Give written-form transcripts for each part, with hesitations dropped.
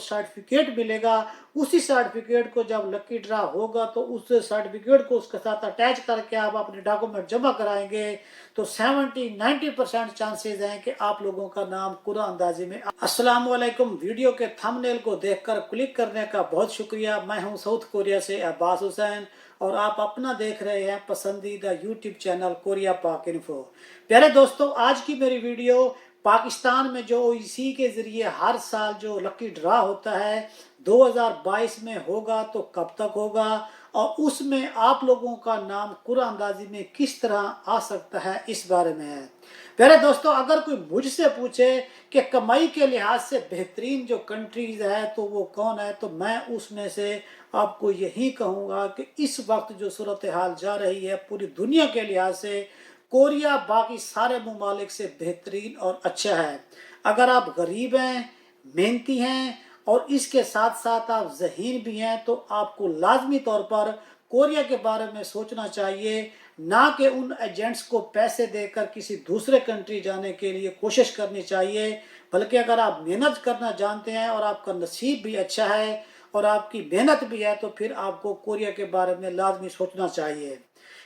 Certificate मिलेगा, उसी certificate को जब लकी ड्रा होगा तो उस सर्टिफिकेट को उसके साथ अटैच करके आप अपने डॉक्यूमेंट जमा कराएंगे तो 70-90% चांसेस हैं कि आप लोगों का नाम कुरान अंदाजी में। अस्सलाम वालेकुम। वीडियो के थंबनेल को देखकर क्लिक करने का बहुत शुक्रिया। मैं हूं साउथ कोरिया से अब्बास हुसैन और आप अपना देख रहे हैं पसंदीदा यूट्यूब चैनल कोरिया पाक इन्फो। प्यारे दोस्तों, आज की मेरी वीडियो पाकिस्तान में जो ओईसी के जरिए हर साल जो लकी ड्रा होता है 2022 में होगा तो कब तक होगा और उसमें आप लोगों का नाम कुरान अंदाजी में किस तरह आ सकता है, इस बारे में है। प्यारे दोस्तों, अगर कोई मुझसे पूछे कि कमाई के लिहाज से बेहतरीन जो कंट्रीज है तो वो कौन है, तो मैं उसमें से आपको यही कहूँगा कि इस वक्त जो सूरत हाल जा रही है पूरी दुनिया के लिहाज से कोरिया बाकी सारे ममालिक से बेहतरीन और अच्छा है। अगर आप गरीब हैं, मेहनती हैं और इसके साथ साथ आप ज़हीन भी हैं तो आपको लाजमी तौर पर कोरिया के बारे में सोचना चाहिए, ना कि उन एजेंट्स को पैसे देकर किसी दूसरे कंट्री जाने के लिए कोशिश करनी चाहिए। बल्कि अगर आप मेहनत करना जानते हैं और आपका नसीब भी अच्छा है और आपकी मेहनत भी है तो फिर आपको कोरिया के बारे में लाजमी सोचना चाहिए।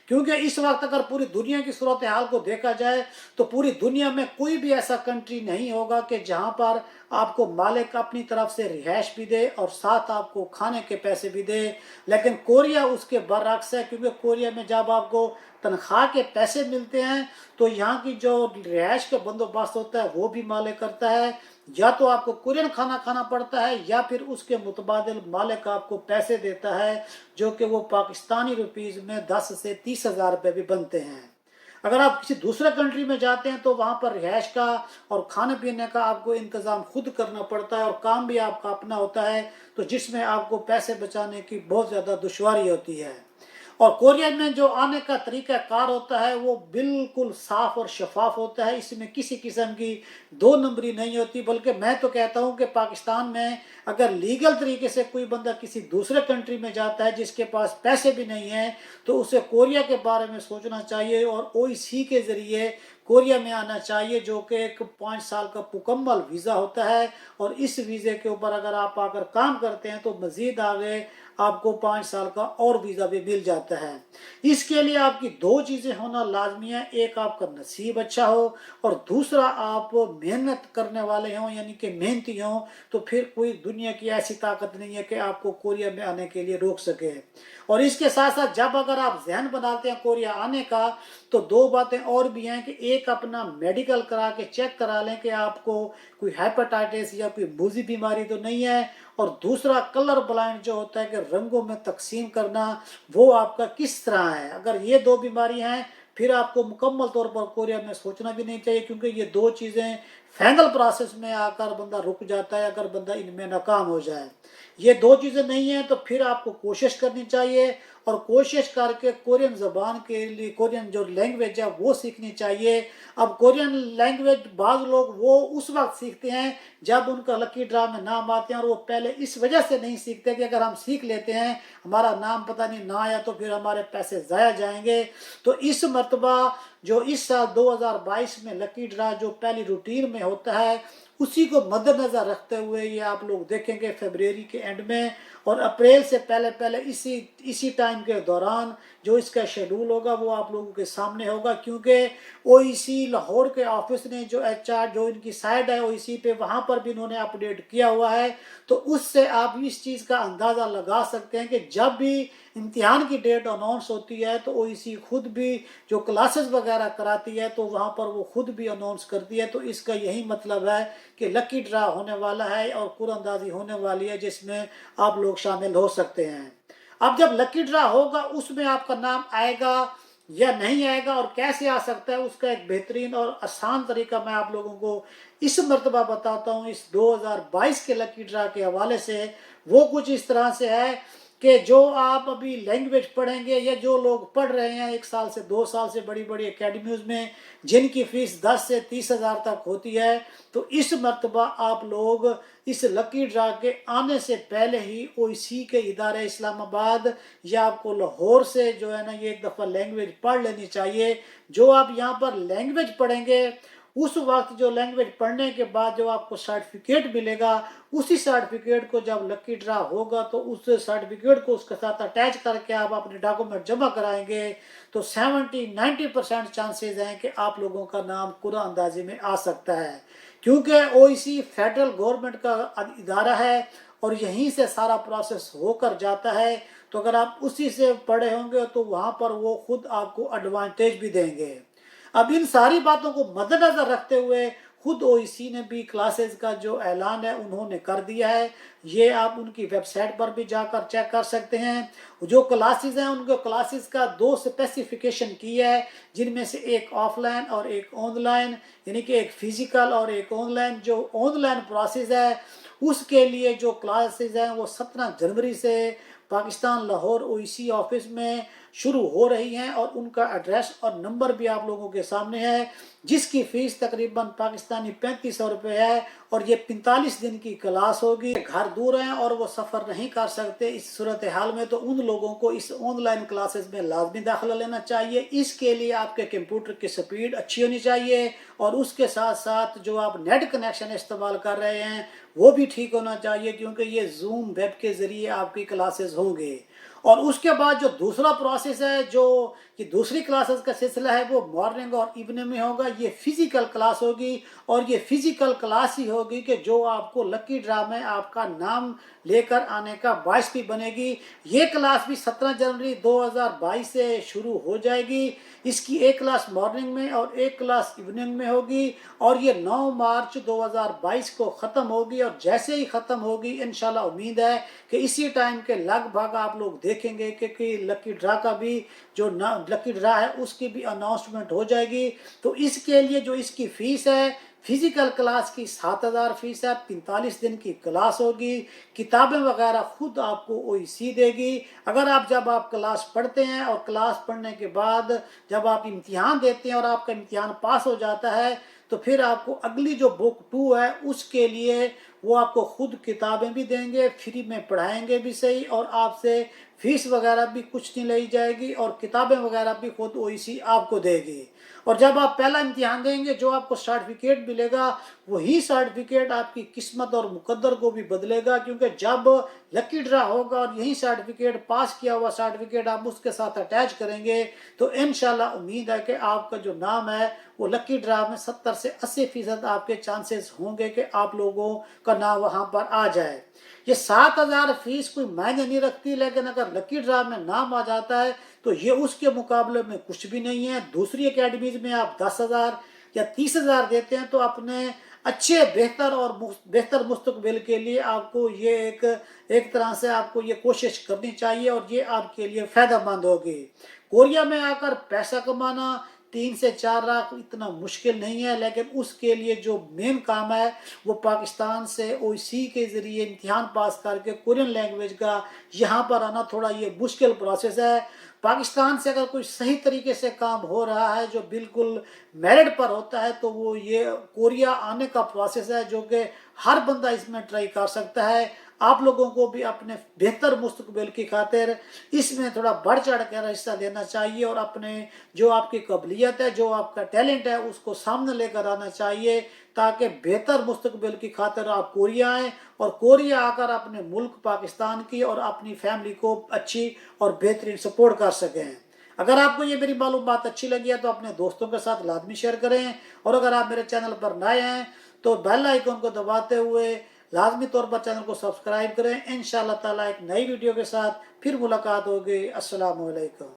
क्योंकि इस वक्त अगर पूरी दुनिया की सूरत हाल को देखा जाए तो पूरी दुनिया में कोई भी ऐसा कंट्री नहीं होगा कि जहां पर आपको मालिक अपनी तरफ से रिहाइश भी दे और साथ आपको खाने के पैसे भी दे, लेकिन कोरिया उसके बरअक्स है। क्योंकि कोरिया में जब आपको तनख्वाह के पैसे मिलते हैं तो यहाँ की जो रिहाइश का बंदोबस्त होता है वो भी मालिक करता है। या तो आपको कोरियन खाना खाना पड़ता है या फिर उसके मुतबादिल मालिक आपको पैसे देता है, जो कि वो पाकिस्तानी रुपीज़ में 10 से 30 हज़ार रुपये भी बनते हैं। अगर आप किसी दूसरे कंट्री में जाते हैं तो वहाँ पर रिहाइश का और खाने पीने का आपको इंतज़ाम खुद करना पड़ता है और काम भी आपका अपना होता है, तो जिसमें आपको पैसे बचाने की बहुत ज़्यादा दुश्वारी होती है। और कोरिया में जो आने का तरीका कार होता है वो बिल्कुल साफ और शफाफ होता है। इसमें किसी किस्म की दो नंबरी नहीं होती। बल्कि मैं तो कहता हूँ कि पाकिस्तान में अगर लीगल तरीके से कोई बंदा किसी दूसरे कंट्री में जाता है जिसके पास पैसे भी नहीं है तो उसे कोरिया के बारे में सोचना चाहिए और ओईसी के ज़रिए कोरिया में आना चाहिए, जो कि एक 5 साल का मुकम्मल वीज़ा होता है। और इस वीज़े के ऊपर अगर आप आकर काम करते हैं तो मज़ीद आगे आपको 5 साल का और वीज़ा भी मिल जाता है। इसके लिए आपकी दो चीज़ें होना लाजमी है, एक आपका नसीब अच्छा हो और दूसरा आप मेहनत करने वाले हों, यानी कि मेहनती हों। तो फिर कोई दुनिया की ऐसी ताकत नहीं है कि आपको कोरिया में आने के लिए रोक सके। और इसके साथ साथ जब अगर आप जहन बनाते हैं कोरिया आने का तो दो बातें और भी हैं कि एक अपना मेडिकल करा के चेक करा लें कि आपको कोई हेपेटाइटिस या कोई मूजी बीमारी तो नहीं है, और दूसरा कलर ब्लाइंड जो होता है कि रंगों में तकसीम करना, वो आपका किस तरह है। अगर ये दो बीमारी हैं फिर आपको मुकम्मल तौर पर कोरिया में सोचना भी नहीं चाहिए, क्योंकि ये दो चीज़ें फाइनल प्रोसेस में आकर बंदा रुक जाता है अगर बंदा इनमें नाकाम हो जाए। ये दो चीज़ें नहीं हैं तो फिर आपको कोशिश करनी चाहिए और कोशिश करके कोरियन ज़बान के लिए कोरियन जो लैंग्वेज है वो सीखनी चाहिए। अब कोरियन लैंग्वेज बाज़ लोग वो उस वक्त सीखते हैं जब उनका लकी ड्रा में नाम आते हैं, और वो पहले इस वजह से नहीं सीखते कि अगर हम सीख लेते हैं हमारा नाम पता नहीं ना आया तो फिर हमारे पैसे ज़ाया जाएंगे। तो इस मरतबा जो इस साल 2022 में लकी ड्रा जो पहली रूटीन में होता है उसी को मद्देनज़र रखते हुए ये आप लोग देखेंगे फरवरी के एंड में और अप्रैल से पहले पहले इसी टाइम के दौरान जो इसका शेड्यूल होगा वो आप लोगों के सामने होगा। क्योंकि ओईसी लाहौर के ऑफिस ने जो एचआर जो इनकी साइट है ओईसी पे, वहाँ पर भी इन्होंने अपडेट किया हुआ है। तो उससे आप इस चीज़ का अंदाज़ा लगा सकते हैं कि जब भी इम्तिहान की डेट अनाउंस होती है तो ओईसी खुद भी जो क्लासेस वगैरह कराती है तो वहाँ पर वो खुद भी अनाउंस करती है। तो इसका यही मतलब है कि लकी ड्रा होने वाला है और कुरानंदाजी होने वाली है जिसमें आप लोग शामिल हो सकते हैं। अब जब लकी ड्रा होगा उसमें आपका नाम आएगा या नहीं आएगा और कैसे आ सकता है, उसका एक बेहतरीन और आसान तरीका मैं आप लोगों को इस मरतबा बताता हूँ इस 2022 के लकी ड्रा के हवाले से। वो कुछ इस तरह से है कि जो आप अभी लैंग्वेज पढ़ेंगे या जो लोग पढ़ रहे हैं 1 साल से 2 साल से बड़ी बड़ी एकेडमीज में जिनकी फीस 10 से 30 हज़ार तक होती है, तो इस मरतबा आप लोग इस लकी ड्रा के आने से पहले ही ओईसी के इदारे इस्लामाबाद या आपको लाहौर से जो है ना ये एक दफ़ा लैंग्वेज पढ़ लेनी चाहिए। जो आप यहाँ पर लैंग्वेज पढ़ेंगे उस वक्त जो लैंग्वेज पढ़ने के बाद जो आपको सर्टिफिकेट मिलेगा, उसी सर्टिफिकेट को जब लकी ड्रा होगा तो उस सर्टिफिकेट को उसके साथ अटैच करके आप अपने डॉक्यूमेंट जमा कराएंगे तो 70-90% चांसेस हैं कि आप लोगों का नाम कुरान अंदाजी में आ सकता है, क्योंकि ओईसी फेडरल गवर्नमेंट का इदारा है और यहीं से सारा प्रोसेस होकर जाता है। तो अगर आप उसी से पढ़े होंगे तो वहाँ पर वो खुद आपको एडवांटेज भी देंगे। अब इन सारी बातों को मद्देनजर रखते हुए खुद ओईसी ने भी क्लासेस का जो ऐलान है उन्होंने कर दिया है। ये आप उनकी वेबसाइट पर भी जाकर चेक कर सकते हैं। जो क्लासेस हैं उनके क्लासेस का 2 स्पेसिफिकेशन किया है, जिनमें से एक ऑफलाइन और एक ऑनलाइन, यानी कि एक फिजिकल और एक ऑनलाइन। जो ऑनलाइन प्रोसेस है उसके लिए जो क्लासेस हैं वो 17 जनवरी से पाकिस्तान लाहौर ओईसी ऑफिस में शुरू हो रही हैं और उनका एड्रेस और नंबर भी आप लोगों के सामने है, जिसकी फीस तकरीबन पाकिस्तानी 3500 रुपये है और ये 45 दिन की क्लास होगी। घर दूर हैं और वो सफ़र नहीं कर सकते, इस सूरत हाल में तो उन लोगों को इस ऑनलाइन क्लासेस में लाजमी दाखिला लेना चाहिए। इसके लिए आपके कंप्यूटर की स्पीड अच्छी होनी चाहिए और उसके साथ साथ जो आप नेट कनेक्शन इस्तेमाल कर रहे हैं वो भी ठीक होना चाहिए, क्योंकि ये जूम वेब के ज़रिए आपकी क्लासेस होंगे। और उसके बाद जो दूसरा प्रोसेस है, जो कि दूसरी क्लासेस का सिलसिला है, वो मॉर्निंग और इवनिंग में होगा। ये फिजिकल क्लास होगी और ये फिजिकल क्लास ही होगी कि जो आपको लकी ड्रा में आपका नाम लेकर आने का बायस भी बनेगी। ये क्लास भी 17 जनवरी 2022 से शुरू हो जाएगी। इसकी एक क्लास मॉर्निंग में और एक क्लास इवनिंग में होगी और ये 9 मार्च 2022 को ख़त्म होगी। और जैसे ही ख़त्म होगी इंशाल्लाह उम्मीद है कि इसी टाइम के लगभग आप लोग देखेंगे कि लकी ड्रा का भी जो लकी ड्रा है उसकी भी अनाउंसमेंट हो जाएगी। तो इसके लिए जो इसकी फ़ीस है, फिजिकल क्लास की 7000 फीस है, 45 दिन की क्लास होगी। किताबें वगैरह खुद आपको ओईसी देगी। अगर जब आप क्लास पढ़ते हैं और क्लास पढ़ने के बाद जब आप इम्तिहान देते हैं और आपका इम्तिहान पास हो जाता है तो फिर आपको अगली जो बुक 2 है उसके लिए वो आपको खुद किताबें भी देंगे, फ्री में पढ़ाएंगे भी सही और आपसे फीस वगैरह भी कुछ नहीं ली जाएगी और किताबें वगैरह भी खुद ओईसी आपको देगी। और जब आप पहला इम्तिहान देंगे जो आपको सर्टिफिकेट मिलेगा वही सर्टिफिकेट आपकी किस्मत और मुकद्दर को भी बदलेगा, क्योंकि जब लकी ड्रा होगा और यही सर्टिफिकेट पास किया हुआ सर्टिफिकेट आप उसके साथ अटैच करेंगे तो इंशाल्लाह उम्मीद है कि आपका जो नाम है वो लकी ड्रा में 70 से 80% आपके चांसेस होंगे कि आप लोगों का नाम वहाँ पर आ जाए। ये 7000 फीस कोई मायने नहीं रखती, लेकिन अगर लकी ड्रा में नाम आ जाता है तो ये उसके मुकाबले में कुछ भी नहीं है। दूसरी एकेडमीज में आप 10,000 या 30,000 देते हैं तो अपने अच्छे बेहतर मुस्तकबिल के लिए आपको ये एक तरह से आपको ये कोशिश करनी चाहिए और ये आपके लिए फ़ायदेमंद होगी। कोरिया में आकर पैसा कमाना 3 से 4 लाख इतना मुश्किल नहीं है, लेकिन उसके लिए जो मेन काम है वो पाकिस्तान से ओईसी के ज़रिए इम्तिहान पास करके कोरियन लैंग्वेज का यहाँ पर आना थोड़ा ये मुश्किल प्रोसेस है। पाकिस्तान से अगर कोई सही तरीके से काम हो रहा है जो बिल्कुल मेरिट पर होता है तो वो ये कोरिया आने का प्रोसेस है जो कि हर बंदा इसमें ट्राई कर सकता है। आप लोगों को भी अपने बेहतर मुस्तकबिल की खातिर इसमें थोड़ा बढ़ चढ़ कर हिस्सा देना चाहिए और अपने जो आपकी काबिलियत है, जो आपका टैलेंट है उसको सामने लेकर आना चाहिए ताकि बेहतर मुस्तकबिल की खातिर आप कोरिया आएँ और कोरिया आकर अपने मुल्क पाकिस्तान की और अपनी फैमिली को अच्छी और बेहतरीन सपोर्ट कर सकें। अगर आपको ये मेरी मालूमात अच्छी लगी है तो अपने दोस्तों के साथ लाजमी शेयर करें और अगर आप मेरे चैनल पर नए हैं तो बेल आइकन को दबाते हुए लाजमी तौर पर चैनल को सब्सक्राइब करें। इंशाअल्लाह ताला एक नई वीडियो के साथ फिर मुलाकात होगी। अस्सलाम वालेकुम।